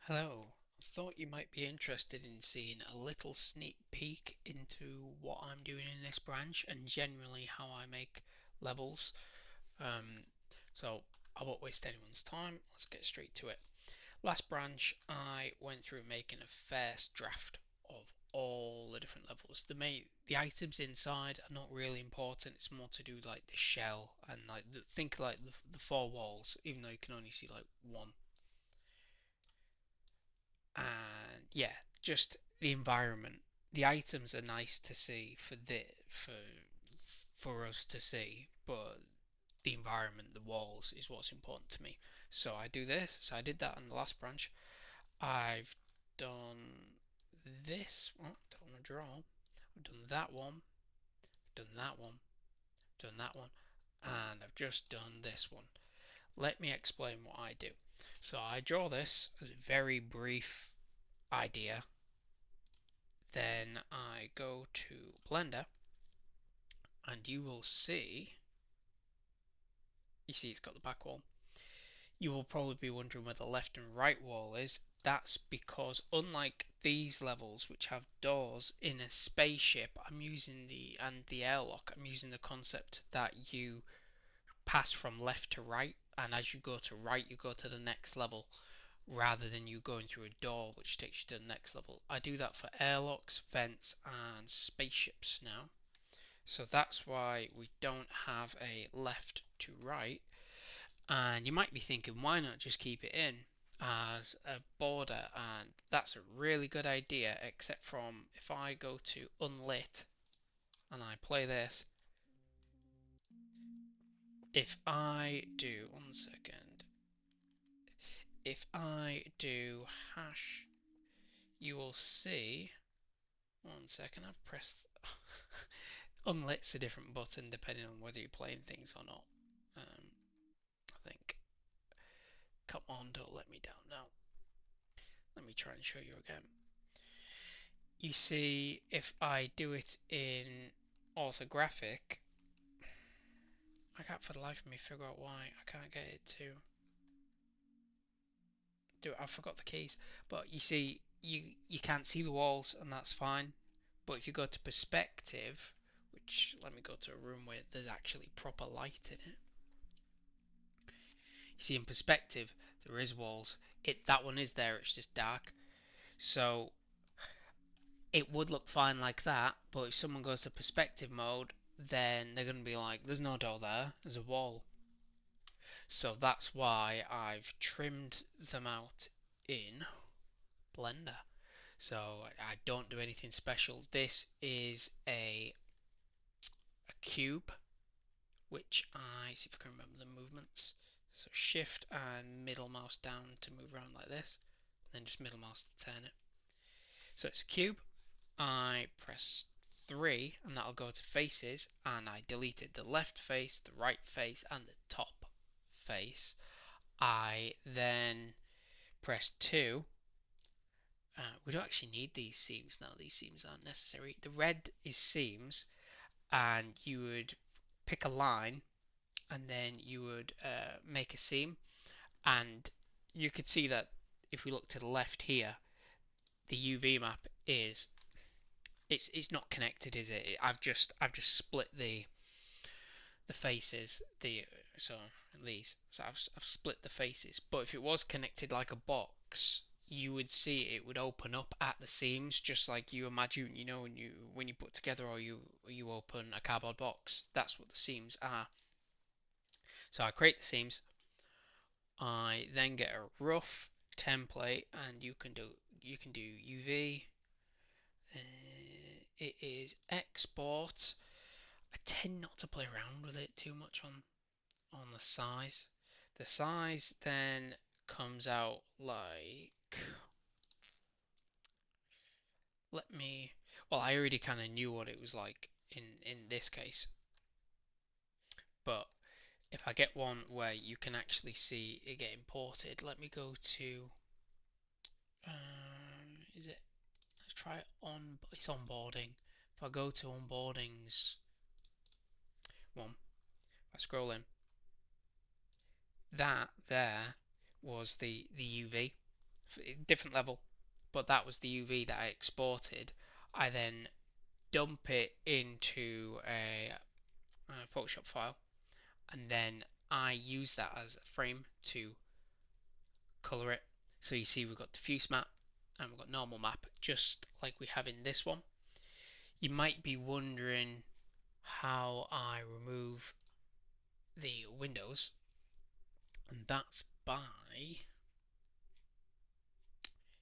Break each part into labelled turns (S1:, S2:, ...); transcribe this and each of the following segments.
S1: Hello, thought you might be interested in seeing a little sneak peek into what I'm doing in this branch and generally how I make levels. Um, so I won't waste anyone's time, let's get straight to it. Last branch I went through making a first draft of all the different levels. The items inside are not really important, it's more to do like the shell and think like the four walls, even though you can only see like one. And yeah, just the environment. The items are nice to see for us to see, but the environment, the walls, is what's important to me. So I do this. So I did that on the last branch. I've done this. Oh, don't want to draw. I've done that one. Done that one. Done that one. And I've just done this one. Let me explain what I do. So I draw this as a very brief idea. Then I go to Blender and you see it's got the back wall. You will probably be wondering where the left and right wall is. That's because unlike these levels which have doors in a spaceship, the airlock, I'm using the concept that you pass from left to right, and as you go to right you go to the next level rather than you going through a door which takes you to the next level. I do that for airlocks, vents and spaceships now. So that's why we don't have a left to right. And you might be thinking, why not just keep it in as a border? And that's a really good idea, except from if I go to unlit and I play this, if I do, one second, if I do hash, you will see, one second, I've pressed, unlit's a different button depending on whether you're playing things or not. I think. Come on, don't let me down now. Let me try and show you again. You see, if I do it in orthographic, I can't for the life of me figure out why I can't get it to do it. I forgot the keys, but you see, you can't see the walls, and that's fine. But if you go to perspective, which let me go to a room where there's actually proper light in it. You see, in perspective, there is walls. That one is there. It's just dark. So it would look fine like that, but if someone goes to perspective mode, then they're going to be like, there's no door there, there's a wall. So that's why I've trimmed them out in Blender. So I don't do anything special. This is a cube, which I see if I can remember the movements. So shift and middle mouse down to move around like this, and then just middle mouse to turn it. So it's a cube. I press 3 and that'll go to faces, and I deleted the left face, the right face and the top face. I then press 2. We don't actually need these seams now, these seams aren't necessary. The red is seams, and you would pick a line and then you would make a seam, and you could see that if we look to the left here, the UV map is it's not connected, is it? I've just split the faces, I've split the faces. But if it was connected like a box, you would see it would open up at the seams, just like you imagine, when you put together, or you open a cardboard box. That's what the seams are. So I create the seams. I then get a rough template, and you can do UV. It is export. I tend not to play around with it too much on the size. The size then comes out like, let me, well, I already kind of knew what it was like in this case, but if I get one where you can actually see it get imported, let me go to, is it, let's try it on, it's onboarding. If I go to onboardings one, I scroll in, that there was the UV different level, but that was the UV that I exported. I then dump it into a Photoshop file, and then I use that as a frame to color it. So you see we've got diffuse map and we've got normal map, just like we have in this one. You might be wondering how I remove the windows, and that's by,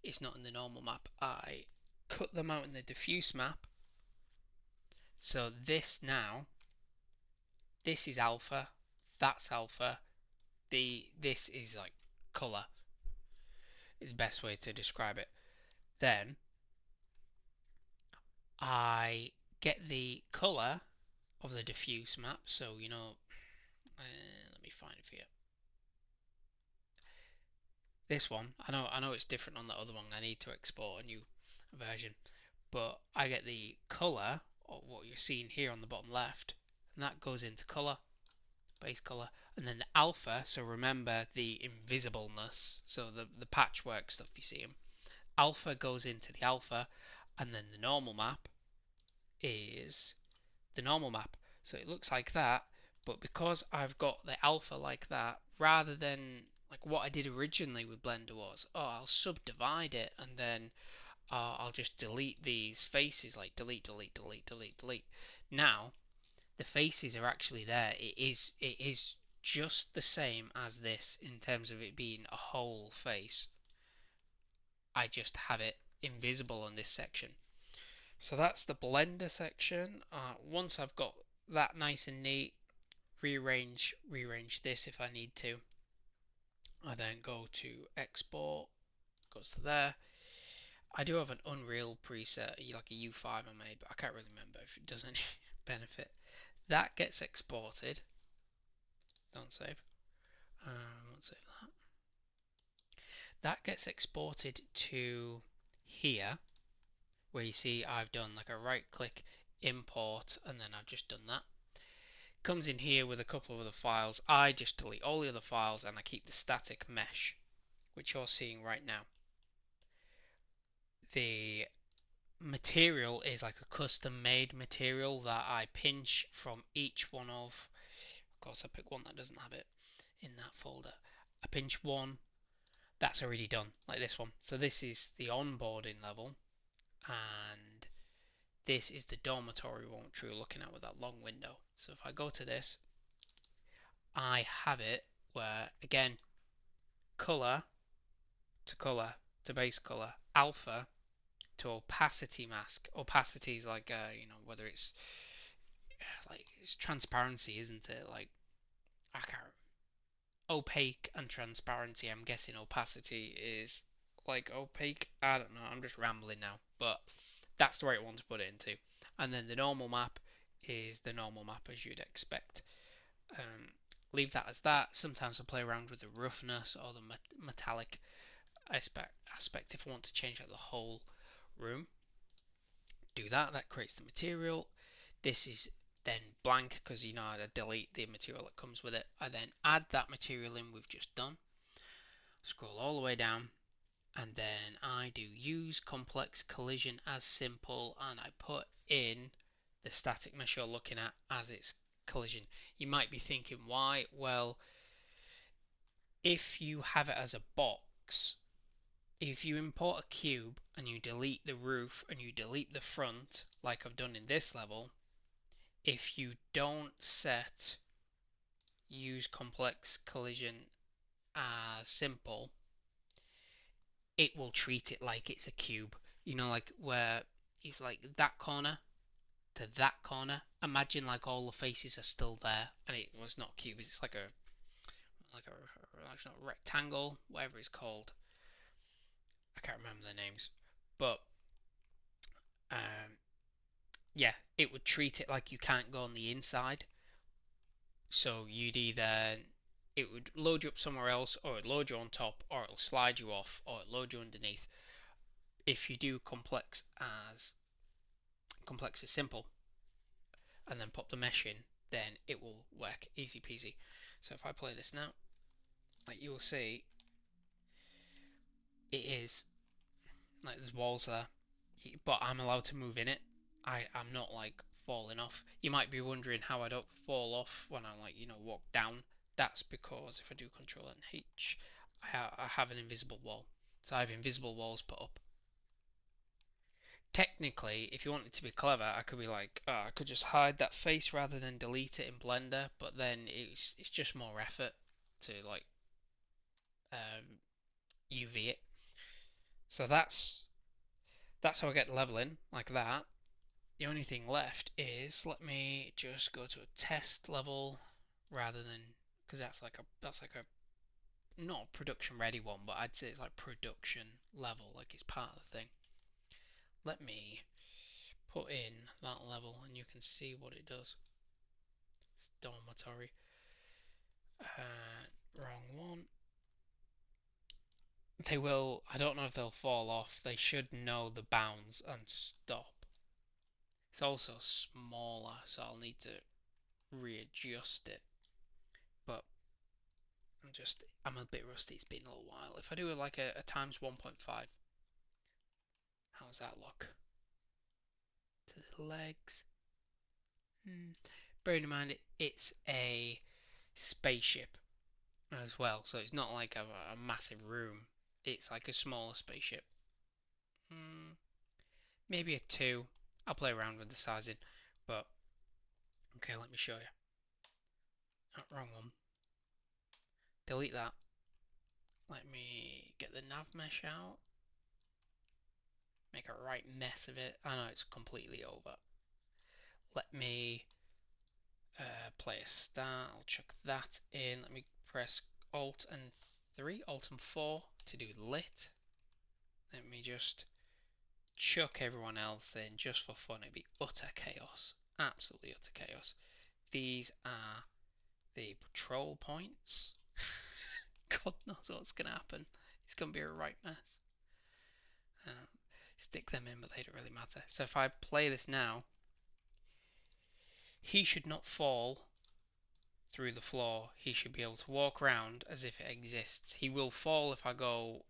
S1: it's not in the normal map, I cut them out in the diffuse map. So this now, this is alpha, that's alpha, this is like color, is the best way to describe it. Then I get the color of the diffuse map, so you know, let me find it for you. This one, I know it's different on the other one. I need to export a new version, but I get the color of what you're seeing here on the bottom left, and that goes into color, base color, and then the alpha. So remember the invisibleness, so the patchwork stuff you see. Alpha goes into the alpha, and then the normal map is the normal map. So it looks like that, but because I've got the alpha like that, rather than like what I did originally with Blender was, oh, I'll subdivide it and then I'll just delete these faces, like delete, delete, delete, delete, delete. Now the faces are actually there. It is just the same as this in terms of it being a whole face. I just have it invisible on this section. So that's the Blender section. Once I've got that nice and neat, rearrange this if I need to. I then go to export, goes to there. I do have an Unreal preset, like a U5 I made, but I can't really remember if it does any benefit. That gets exported. Don't save. Won't save that. That gets exported to here, where you see I've done like a right click import, and then I've just done that. Comes in here with a couple of other files. I just delete all the other files and I keep the static mesh, which you're seeing right now. The material is like a custom made material that I pinch from each one of course I pick one that doesn't have it in that folder. I pinch one that's already done, like this one. So this is the onboarding level, and this is the dormitory one which we were looking at with that long window. So if I go to this, I have it where again color to base color, alpha to opacity mask. Opacity is like you know, whether it's like it's transparency, isn't it? Like I can't, opaque and transparency. I'm guessing opacity is like opaque. I don't know. I'm just rambling now, but that's the right one to put it into. And then the normal map is the normal map as you'd expect. Um, Leave that as that. Sometimes I'll play around with the roughness or the metallic aspect if I want to change out the whole room. Do that. That creates the material. This is then blank because you know how to delete the material that comes with it. I then add that material in we've just done. Scroll all the way down, and then I do use complex collision as simple, and I put in the static mesh you're looking at as its collision. You might be thinking why? Well, if you have it as a box, if you import a cube and you delete the roof and you delete the front like I've done in this level, if you don't set use complex collision as simple, it will treat it like it's a cube. You know, like where it's like that corner to that corner. Imagine like all the faces are still there, and it was not cube. It's like it's not a rectangle, whatever it's called. I can't remember the names, but um, yeah, it would treat it like you can't go on the inside. So you'd either it would load you up somewhere else, or it'd load you on top, or it'll slide you off, or it'll load you underneath. If you do complex is simple, and then pop the mesh in, then it will work easy peasy. So if I play this now, like you will see, it is like there's walls there, but I'm allowed to move in it. I'm not like falling off. You might be wondering how I don't fall off when I like walk down. That's because if I do Control and H, I have an invisible wall. So I have invisible walls put up. Technically, if you wanted to be clever, I could be like, oh, I could just hide that face rather than delete it in Blender, but then it's just more effort to like UV it. So that's how I get leveling like that. The only thing left is let me just go to a test level rather than because that's like a not a production ready one, but I'd say it's like production level, like it's part of the thing. Let me put in that level and you can see what it does. It's dormitory. Wrong one. They will, I don't know if they'll fall off. They should know the bounds and stop. It's also smaller, so I'll need to readjust it. But I'm a bit rusty. It's been a little while. If I do it like a times 1.5, how's that look? To the legs. Bearing in mind it's a spaceship as well, so it's not like a massive room. It's like a smaller spaceship. Maybe a 2. I'll play around with the sizing, but okay, let me show you. Oh, wrong one. Delete that. Let me get the nav mesh out. Make a right mess of it. I know it's completely over. Let me play a start. I'll chuck that in. Let me press Alt and 3, Alt and 4 to do lit. Let me just chuck everyone else in just for fun. It'd be utter chaos. Absolutely utter chaos. These are the patrol points. God knows what's going to happen. It's going to be a right mess. Stick them in, but they don't really matter. So if I play this now, he should not fall through the floor. He should be able to walk around as if it exists. He will fall if I go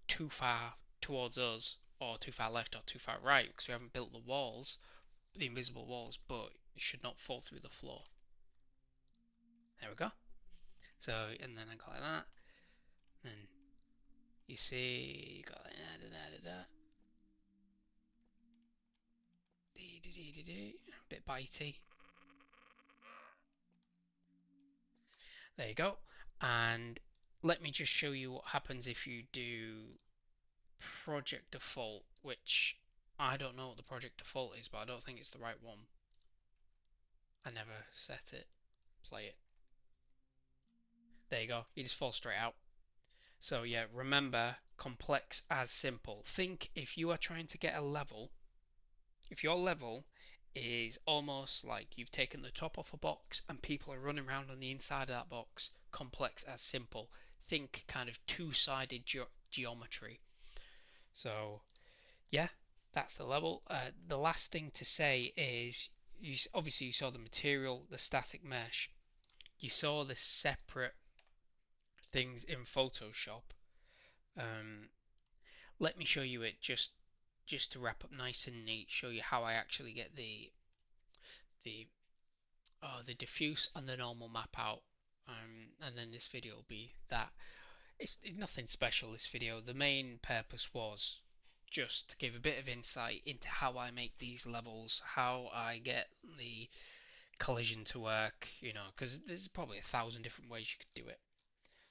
S1: too far towards us, or too far left, or too far right, because we haven't built the walls, the invisible walls, but he should not fall through the floor. There we go. So, and then I go like that. Then you see, you go like that. A bit bitey. There you go. And let me just show you what happens if you do project default, which I don't know what the project default is, but I don't think it's the right one. I never set it. Play it. There you go. You just fall straight out. So yeah, remember, complex as simple. Think if you are trying to get a level, if your level is almost like you've taken the top off a box and people are running around on the inside of that box, complex as simple. Think kind of two-sided geometry. So yeah, that's the level. The last thing to say is obviously you saw the material, the static mesh. You saw the separate things in Photoshop. Let me show you it just to wrap up nice and neat. Show you how I actually get the the diffuse and the normal map out. And then this video will be that. It's nothing special, this video. The main purpose was just to give a bit of insight into how I make these levels, how I get the collision to work, because there's probably 1,000 different ways you could do it.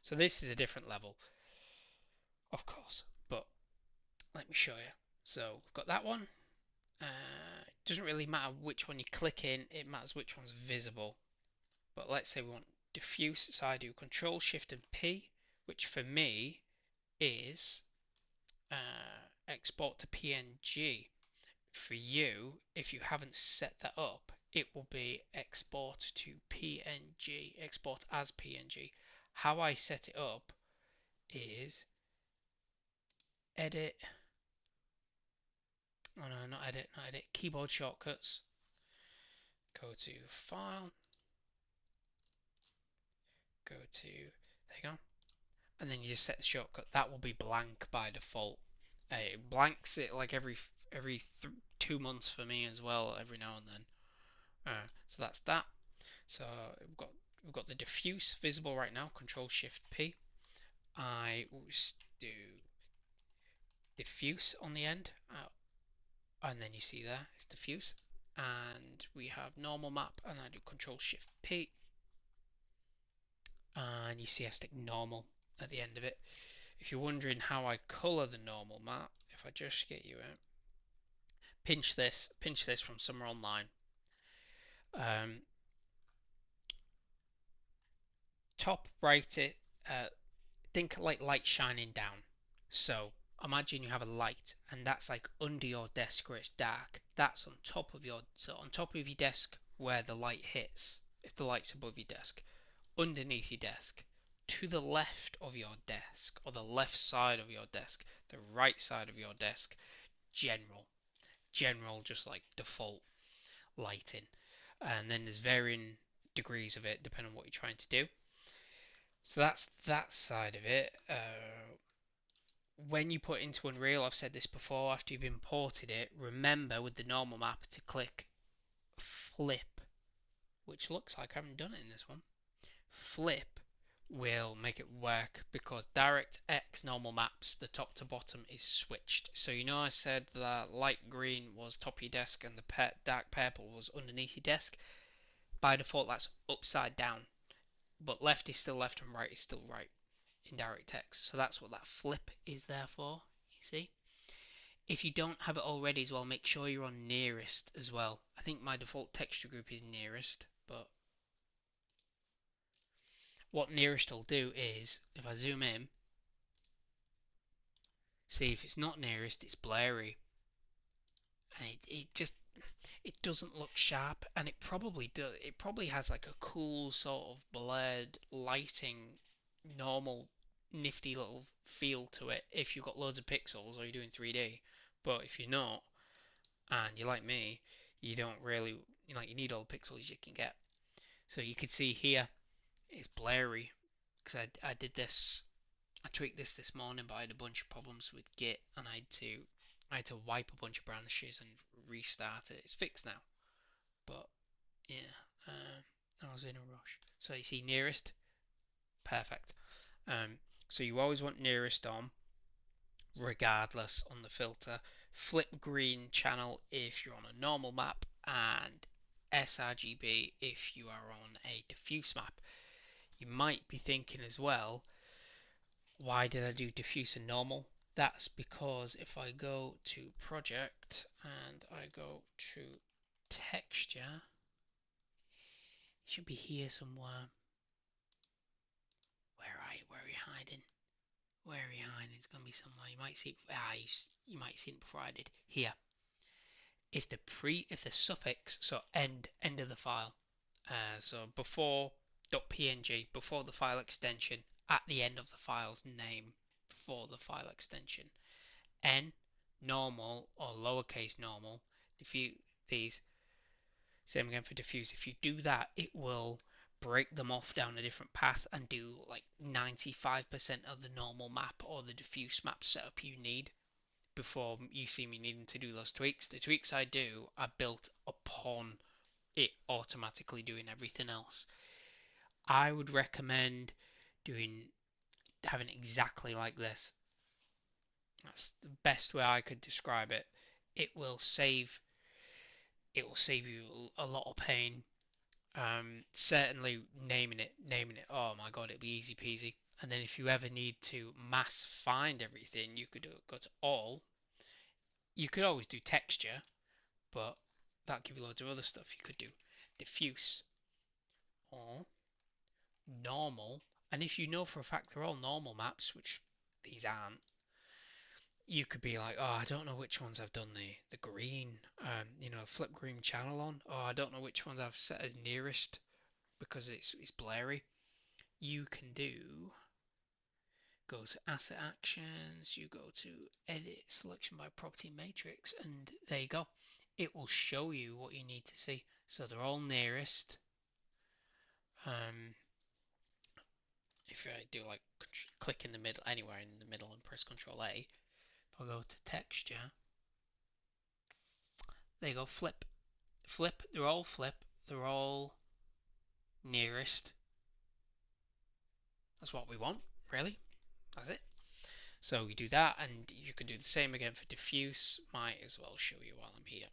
S1: So this is a different level, of course, but let me show you. So we've got that one. It doesn't really matter which one you click in, it matters which one's visible. But let's say we want diffuse, so I do Control Shift and P, which for me is export to PNG. For you, if you haven't set that up, it will be export to PNG, export as PNG. How I set it up is edit, oh no, not edit, keyboard shortcuts, go to file, go to, there you go, and then you just set the shortcut. That will be blank by default. It blanks it like every 2 months for me as well, every now and then. So that's that. So we've got the diffuse visible right now. Control Shift P. I will do diffuse on the end, and then you see there it's diffuse. And we have normal map, and I do Control Shift P, and you see I stick normal at the end of it. If you're wondering how I color the normal map, if I just get you out, pinch this from somewhere online. Top right it, think like light shining down. So imagine you have a light, and that's like under your desk where it's dark. That's on top of your desk where the light hits. If the light's above your desk, underneath your desk, to the left of your desk, or the left side of your desk, the right side of your desk, general, just like default lighting. And then there's varying degrees of it depending on what you're trying to do. So that's that side of it. When you put into Unreal, I've said this before, after you've imported it, remember with the normal map to click flip, which looks like I haven't done it in this one. Flip will make it work because DirectX normal maps, the top to bottom is switched. So you know I said that light green was top of your desk and the dark purple was underneath your desk? By default that's upside down, but left is still left and right is still right in DirectX. So that's what that flip is there for, you see? If you don't have it already as well, make sure you're on nearest as well. I think my default texture group is nearest, but what nearest will do is, if I zoom in, see if it's not nearest, it's blurry. And it doesn't look sharp, and it probably does. It probably has like a cool sort of blurred lighting, normal, nifty little feel to it if you've got loads of pixels or you're doing 3D. But if you're not, and you're like me, you don't really, you need all the pixels you can get. So you can see here it's blurry because I did this. I tweaked this morning, but I had a bunch of problems with Git, and I had to wipe a bunch of branches and restart it. It's fixed now, but yeah, I was in a rush. So you see nearest, perfect. So you always want nearest on, regardless on the filter. Flip green channel if you're on a normal map, and sRGB if you are on a diffuse map. You might be thinking as well, why did I do diffuse and normal? That's because if I go to project and I go to texture, it should be here somewhere. Where are you hiding? Where are you hiding? It's gonna be somewhere. You might see it. You might see it before I did. Here. If the suffix, so end of the file, so before .png, before the file extension, at the end of the file's name for the file extension, n, normal or lowercase normal, these, same again for diffuse. If you do that, it will break them off down a different path and do like 95% of the normal map or the diffuse map setup you need before you see me needing to do those tweaks. The tweaks I do are built upon it automatically doing everything else. I would recommend having exactly like this. That's the best way I could describe it. It will save you a lot of pain. Certainly naming it. Oh my god, it'll be easy peasy. And then if you ever need to mass find everything, you could go to all. You could always do texture, but that'll give you loads of other stuff. You could do diffuse or normal, and if you know for a fact they're all normal maps, which these aren't, you could be like, oh, I don't know which ones I've done the green, flip green channel on. Oh, I don't know which ones I've set as nearest because it's blurry. You can go to asset actions, you go to edit selection by property matrix, and there you go. It will show you what you need to see. So they're all nearest. if I do like click in the middle, anywhere in the middle and press Control A, if I go to texture, there you go, flip. Flip, they're all flip, they're all nearest. That's what we want, really. That's it. So we do that, and you can do the same again for diffuse. Might as well show you while I'm here.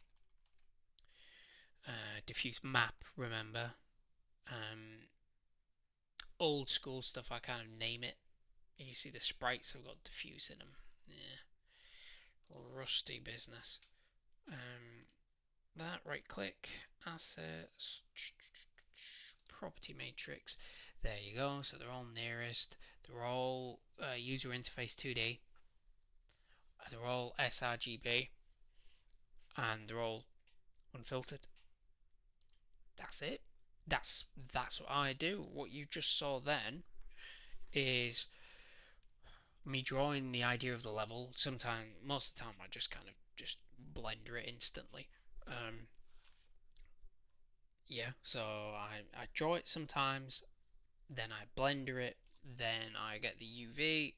S1: Diffuse map, remember. Old school stuff, I kind of name it. You see the sprites have got diffuse in them. Yeah, rusty business. That, right click, assets, property matrix. There you go. So they're all nearest. They're all user interface 2D. They're all sRGB, and they're all unfiltered. That's it. That's what I do. What you just saw then is me drawing the idea of the level. Sometimes, most of the time, I just kind of just blender it instantly. Yeah, so I draw it sometimes, then I blender it, then I get the UV,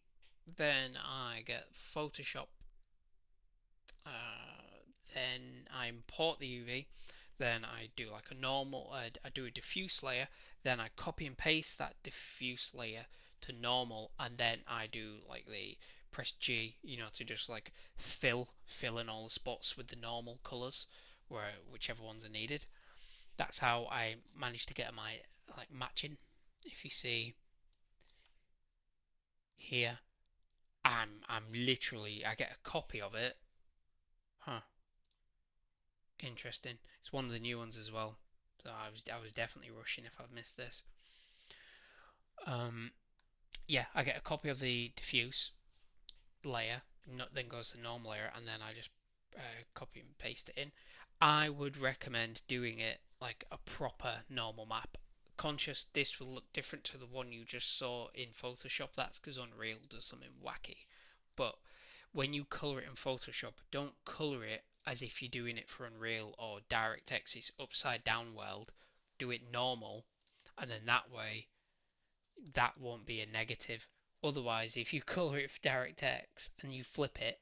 S1: then I get Photoshop, then I import the UV, then I do like a normal, I do a diffuse layer, then I copy and paste that diffuse layer to normal, and then I do like the press G, to just like fill in all the spots with the normal colors, whichever ones are needed. That's how I managed to get my like matching. If you see here, I'm literally, I get a copy of it. Huh, interesting. It's one of the new ones as well. So I was definitely rushing if I've missed this. Yeah, I get a copy of the diffuse layer, then goes to normal layer, and then I just copy and paste it in. I would recommend doing it like a proper normal map. Conscious this will look different to the one you just saw in Photoshop. That's because Unreal does something wacky. But when you color it in Photoshop, don't color it as if you're doing it for Unreal or DirectX's upside down world. Do it normal, and then that way that won't be a negative. Otherwise, if you color it for DirectX and you flip it,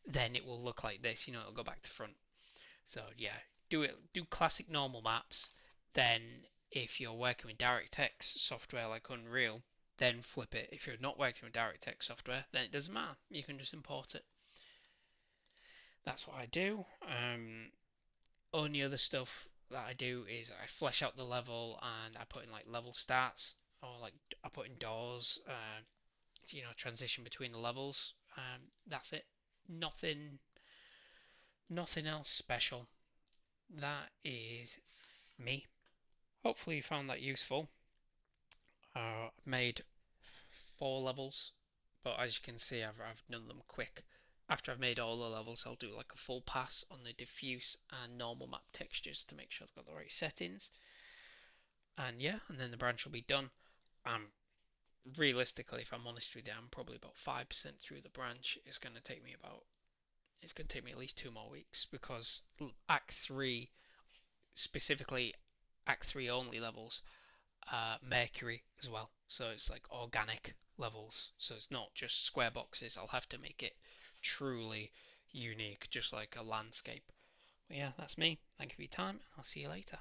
S1: then it will look like this. It'll go back to front. So yeah, do classic normal maps. Then if you're working with DirectX software like Unreal, then flip it. If you're not working with DirectX software, then it doesn't matter. You can just import it. That's what I do. Only other stuff that I do is I flesh out the level and I put in like level stats, or like I put in doors, transition between the levels. That's it. Nothing, nothing else special. That is me. Hopefully you found that useful. I've made 4 levels, but as you can see, I've done them quick. After I've made all the levels, I'll do like a full pass on the diffuse and normal map textures to make sure I've got the right settings. And yeah, and then the branch will be done. Realistically, if I'm honest with you, I'm probably about 5% through the branch. It's going to take me at least 2 more weeks, because Act 3, specifically Act 3 only levels, Mercury as well. So it's like organic levels. So it's not just square boxes. I'll have to make it truly unique, just like a landscape. But yeah, that's me. Thank you for your time. I'll see you later.